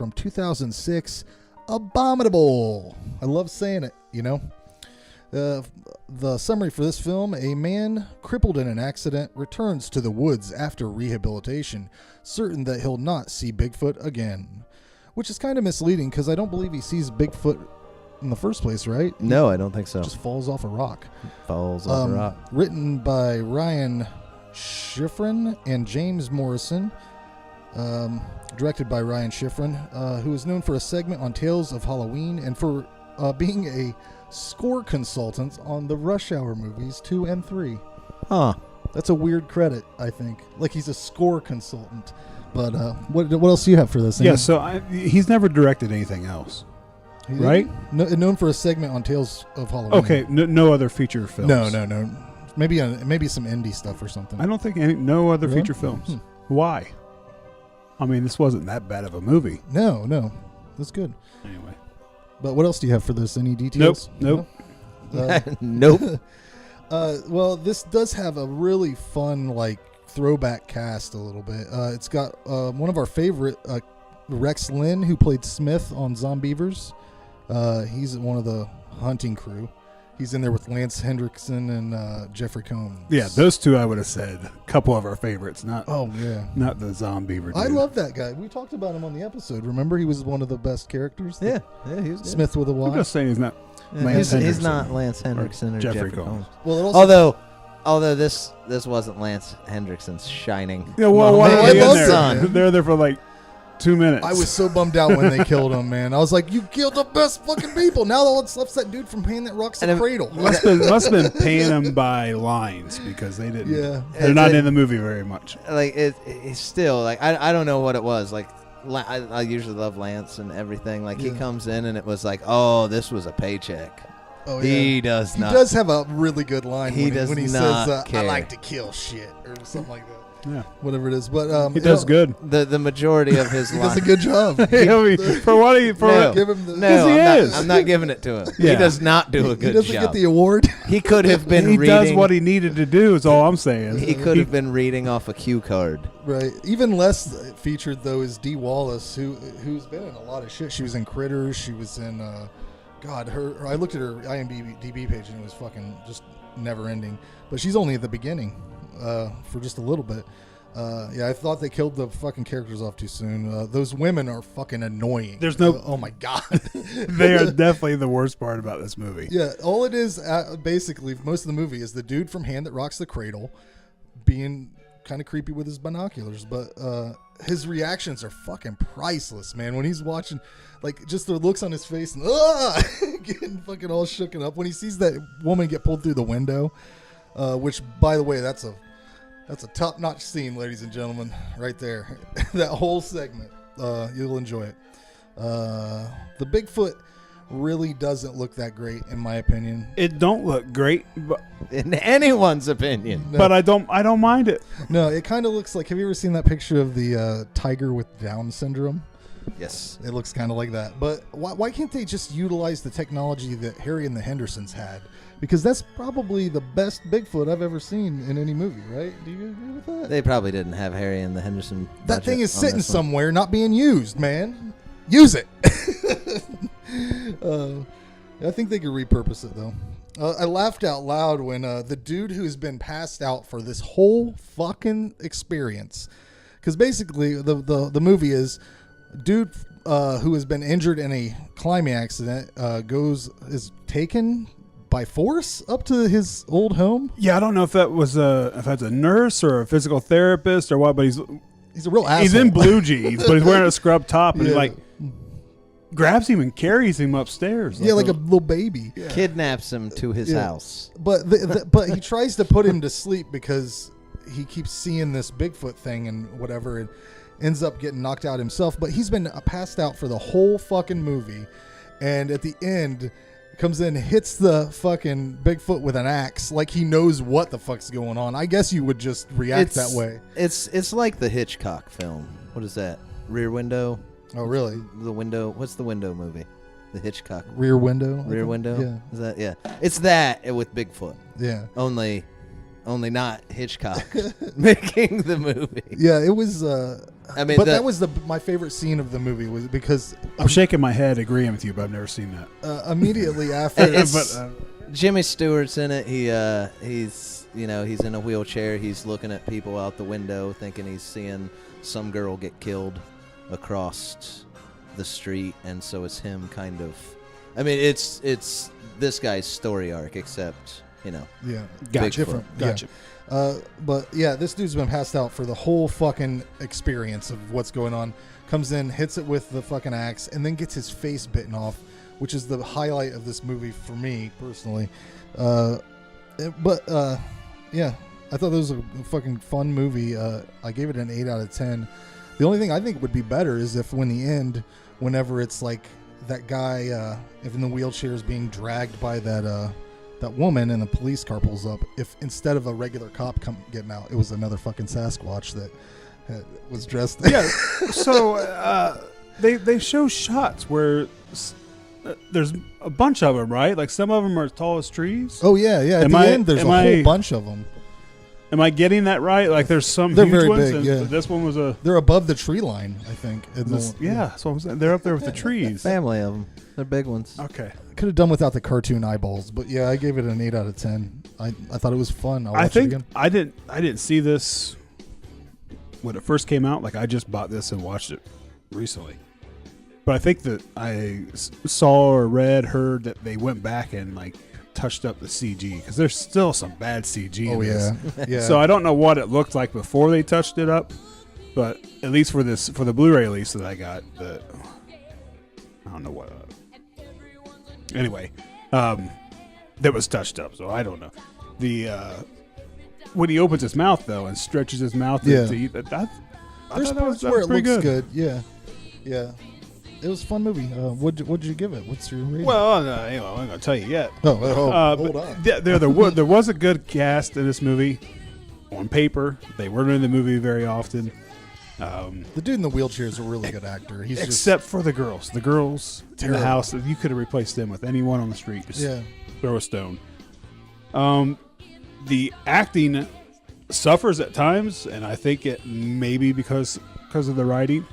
from 2006, Abominable. I love saying it, you know. The summary for this film: a man crippled in an accident returns to the woods after rehabilitation, certain that he'll not see Bigfoot again. Which is kind of misleading because I don't believe he sees Bigfoot in the first place, right? No, I don't think so. Just falls off a rock. Falls off a rock. Written by Ryan Schifrin and James Morrison. Directed by Ryan Schifrin, who is known for a segment on Tales of Halloween and for being a score consultant on the Rush Hour movies 2 and 3. Huh. That's a weird credit, I think. Like he's a score consultant. But what else do you have for this? Yeah, so he's never directed anything else, right? Known for a segment on Tales of Halloween. Okay, no other feature films. No. Maybe some indie stuff or something. I don't think no other feature films. Why? I mean, this wasn't that bad of a movie. No. That's good. Anyway. But what else do you have for this? Any details? Nope. Nope. Well, this does have a really fun, like, throwback cast a little bit. It's got one of our favorite, Rex Linn, who played Smith on Zombievers. He's one of the hunting crew. He's in there with Lance Henriksen and Jeffrey Combs. Yeah, those two I would have said. A couple of our favorites, not not the Zombiever dude. I love that guy. We talked about him on the episode. Remember, he was one of the best characters. Yeah, he was good. Smith with a Y. I'm just saying he's not. He's not Lance Henriksen or Jeffrey Combs. Well, it also although this wasn't Lance Hendrickson's shining. Yeah, well, why are they in there? Son. They're there for like 2 minutes. I was so bummed out when they killed him, man. I was like, you killed the best fucking people. Now all that's left's that dude from Pain That Rocks the Cradle. Must have been paying them by lines because they didn't. Yeah. They're not in the movie very much. Like it's still like I don't know what it was. Like I usually love Lance and everything. Like he comes in and it was like, oh, this was a paycheck. Oh, yeah. He does not. He does have a really good line when he says, care. I like to kill shit, or something like that. Yeah. Whatever it is. But he does good. The majority of his he does a good job. I'm not giving it to him. Yeah. He does not do a good job. He doesn't get the award. He could have been he reading. He does what he needed to do is all I'm saying. He could have been reading off a cue card. Right. Even less featured, though, is Dee Wallace, who's been in a lot of shit. She was in Critters. She was in... I looked at her IMDb page and it was fucking just never ending. But she's only at the beginning for just a little bit. I thought they killed the fucking characters off too soon. Those women are fucking annoying. There's no... oh my God. They are definitely the worst part about this movie. Yeah, all it is, basically, most of the movie is the dude from Hand That Rocks the Cradle being kind of creepy with his binoculars. But his reactions are fucking priceless, man. When he's watching... Like, just the looks on his face and getting fucking all shooken up when he sees that woman get pulled through the window, which, by the way, that's a top-notch scene, ladies and gentlemen, right there. That whole segment, you'll enjoy it. The Bigfoot really doesn't look that great, in my opinion. It don't look great, but in anyone's opinion. No. But I don't mind it. No, it kind of looks like. Have you ever seen that picture of the tiger with Down syndrome? Yes. It looks kind of like that. But why can't they just utilize the technology that Harry and the Hendersons had? Because that's probably the best Bigfoot I've ever seen in any movie, right? Do you agree with that? They probably didn't have Harry and the Henderson. That thing is sitting somewhere, not being used, man. Use it. I think they could repurpose it, though. I laughed out loud when the dude who's been passed out for this whole fucking experience, because basically the movie is... dude who has been injured in a climbing accident is taken by force up to his old home. Yeah, I don't know if that's a nurse or a physical therapist or what, but he's a real asshole. He's in blue jeans, but he's wearing a scrub top, and he like grabs him and carries him upstairs. Like a little baby. Yeah. Kidnaps him to his house. But but he tries to put him to sleep because he keeps seeing this Bigfoot thing and whatever, and ends up getting knocked out himself. But he's been passed out for the whole fucking movie, and at the end comes in, hits the fucking Bigfoot with an axe, like he knows what the fuck's going on. I guess you would just react that way. It's like the Hitchcock film. What is that? Rear Window? Oh, really? The Window. What's the Window movie? The Hitchcock. Rear Window? Rear Window? Yeah. Is that? Yeah. It's that with Bigfoot. Yeah. Only not Hitchcock making the movie. Yeah, it was I mean, but that was my favorite scene of the movie was because I'm shaking my head agreeing with you, but I've never seen that. Immediately after, Jimmy Stewart's in it. He's in a wheelchair. He's looking at people out the window, thinking he's seeing some girl get killed across the street, and so it's him kind of. I mean, it's this guy's story arc, except Gotcha. Gotcha. But yeah, this dude's been passed out for the whole fucking experience of what's going on. Comes in, hits it with the fucking axe, and then gets his face bitten off, which is the highlight of this movie for me personally. Yeah, I thought this was a fucking fun movie. I gave it an 8 out of 10. The only thing I think would be better is if when the end, whenever it's like that guy, if in the wheelchair is being dragged by that woman and the police car pulls up, if instead of a regular cop getting out, it was another fucking Sasquatch that was dressed. Yeah. So they show shots where there's a bunch of them, right? Like some of them are as tall as trees. Oh yeah. At the end, there's a whole bunch of them. Am I getting that right? Like there's some they're huge very ones, big, and this one was They're above the tree line, I think. That's what I'm saying. They're up there with the trees. Family of them. They're big ones. Okay. Could have done without the cartoon eyeballs, but yeah, I gave it an 8 out of 10. I thought it was fun. I'll watch it again. I didn't see this when it first came out. Like I just bought this and watched it recently. But I think that I saw or heard that they went back and like touched up the CG because there's still some bad CG in this. Yeah. So I don't know what it looked like before they touched it up, but at least for the Blu-ray release that I got, I don't know what. Anyway, that was touched up, so I don't know. When he opens his mouth though and stretches his mouth to eat that, there's parts where it looks good. Yeah. It was a fun movie. What'd you give it? What's your rating? Well, anyway, I'm not gonna tell you yet. Hold on. There was a good cast in this movie. On paper, they weren't in the movie very often. The dude in the wheelchair is a really good actor. Except for the girls. The girls in the house, you could have replaced them with anyone on the street. Just throw a stone. The acting suffers at times, and I think it may be because of the writing.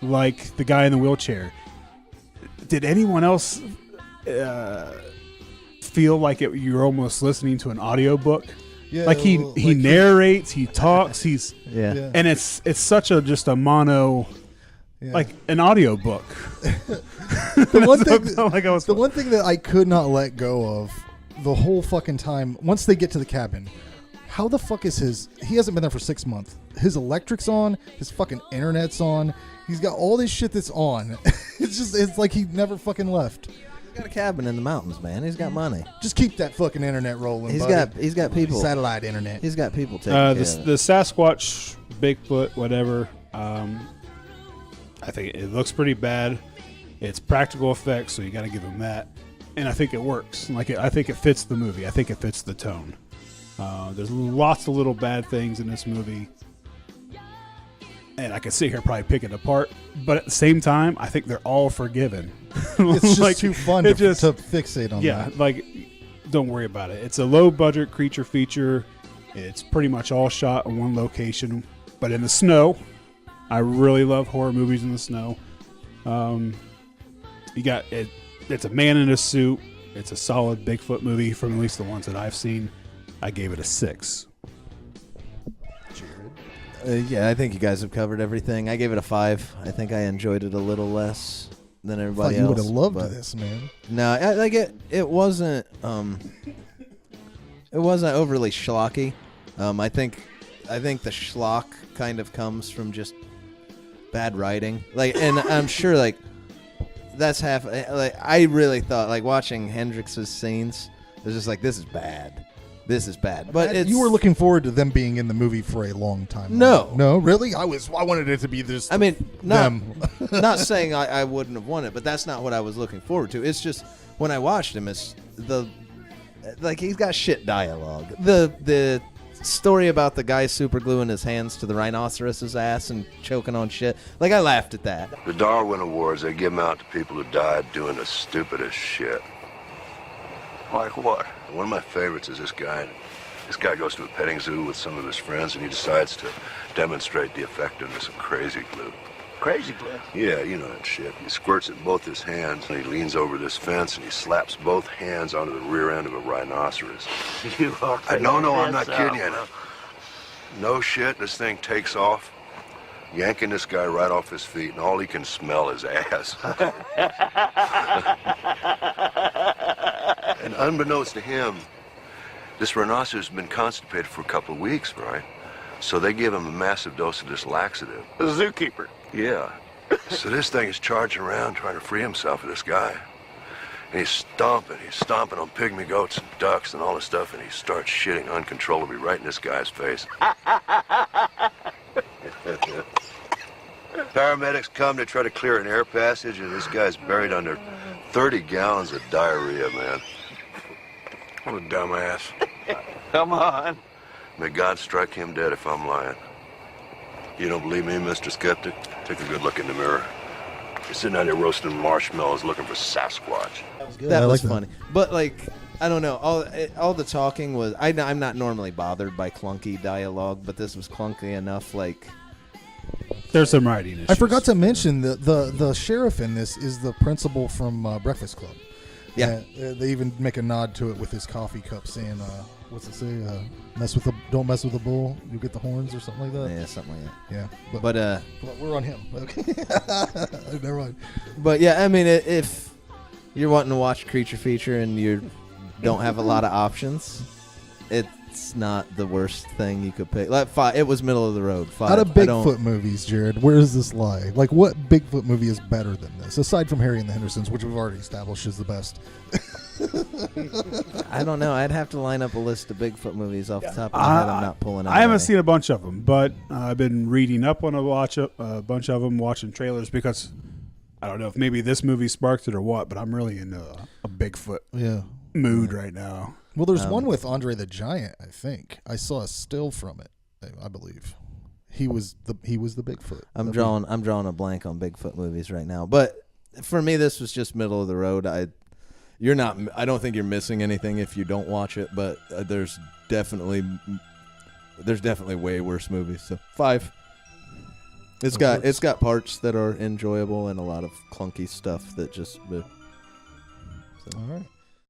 Like the guy in the wheelchair. Did anyone else feel like you're almost listening to an audiobook? Yeah, like he narrates, he talks, and it's such just a mono, like an audiobook. The one thing that I could not let go of the whole fucking time, once they get to the cabin, how the fuck is he hasn't been there for 6 months. His electric's on, his fucking internet's on. He's got all this shit that's on. It's like he never fucking left. He's got a cabin in the mountains, man. He's got money. Just keep that fucking internet rolling. He's got people. Satellite internet. He's got people taking care of it. The Sasquatch, Bigfoot, whatever. I think it looks pretty bad. It's practical effects, so you got to give him that. And I think it works. I think it fits the movie. I think it fits the tone. There's lots of little bad things in this movie. And I could sit here and probably pick it apart, but at the same time, I think they're all forgiven. It's just too fun to fixate on that. Yeah, like, don't worry about it. It's a low-budget creature feature. It's pretty much all shot in one location, but in the snow. I really love horror movies in the snow. You got it. It's a man in a suit. It's a solid Bigfoot movie from at least the ones that I've seen. I gave it a 6. Yeah, I think you guys have covered everything. I gave it a 5. I think I enjoyed it a little less than everybody else. You would have loved this, man. No, it wasn't. It wasn't overly schlocky. I think the schlock kind of comes from just bad writing. And I'm sure that's half. I really thought watching Henriksen's scenes. It was just this is bad. This is bad. But you were looking forward to them being in the movie for a long time. No, really. I wanted it to be this. I mean, not saying I wouldn't have won it, but that's not what I was looking forward to. It's just when I watched him, it's he's got shit dialogue. The story about the guy super gluing his hands to the rhinoceros's ass and choking on shit. I laughed at that. The Darwin Awards, they give them out to people who died doing the stupidest shit. Like what? One of my favorites is this guy This guy goes to a petting zoo with some of his friends, and he decides to demonstrate the effectiveness of crazy glue. Crazy glue? Yeah, you know that shit. He squirts it in both his hands, and he leans over this fence, and he slaps both hands onto the rear end of a rhinoceros. You are. No, I'm not kidding you. No shit, this thing takes off, yanking this guy right off his feet, and all he can smell is ass. And unbeknownst to him, this rhinoceros has been constipated for a couple of weeks, right? So they give him a massive dose of this laxative. The zookeeper. Yeah. So this thing is charging around trying to free himself of this guy. And he's stomping on pygmy goats and ducks and all this stuff, and he starts shitting uncontrollably right in this guy's face. Paramedics come to try to clear an air passage, and this guy's buried under 30 gallons of diarrhea, man. What a dumbass. Come on. May God strike him dead if I'm lying. You don't believe me, Mr. Skeptic? Take a good look in the mirror. You're sitting out there roasting marshmallows looking for Sasquatch. That was funny. But, like, I don't know. All the talking was... I'm not normally bothered by clunky dialogue, but this was clunky enough, like... There's some writing issues. I forgot to mention the sheriff in this is the principal from Breakfast Club. Yeah. They even make a nod to it with his coffee cup saying, what's it say? Don't mess with the bull, you get the horns, or something like that. Yeah, something like that. Yeah. But we're on him. Okay. Never mind. But yeah, I mean, if you're wanting to watch Creature Feature and you don't have a lot of options, it's not the worst thing you could pick. Like it was middle of the road. Out of Bigfoot movies, Jared, where does this lie? Like, what Bigfoot movie is better than this, aside from Harry and the Hendersons, which we've already established is the best? I don't know. I'd have to line up a list of Bigfoot movies off the top of my head. I'm not pulling. I haven't seen a bunch of them, but I've been reading up on a bunch of them, watching trailers because I don't know if maybe this movie sparked it or what, but I'm really in a Bigfoot mood right now. Well, there's one with Andre the Giant. I think I saw a still from it. I believe he was the Bigfoot. I'm drawing a blank on Bigfoot movies right now, but for me, this was just middle of the road. I don't think you're missing anything if you don't watch it, but there's definitely way worse movies. So 5. It's got parts that are enjoyable and a lot of clunky stuff that just. All right.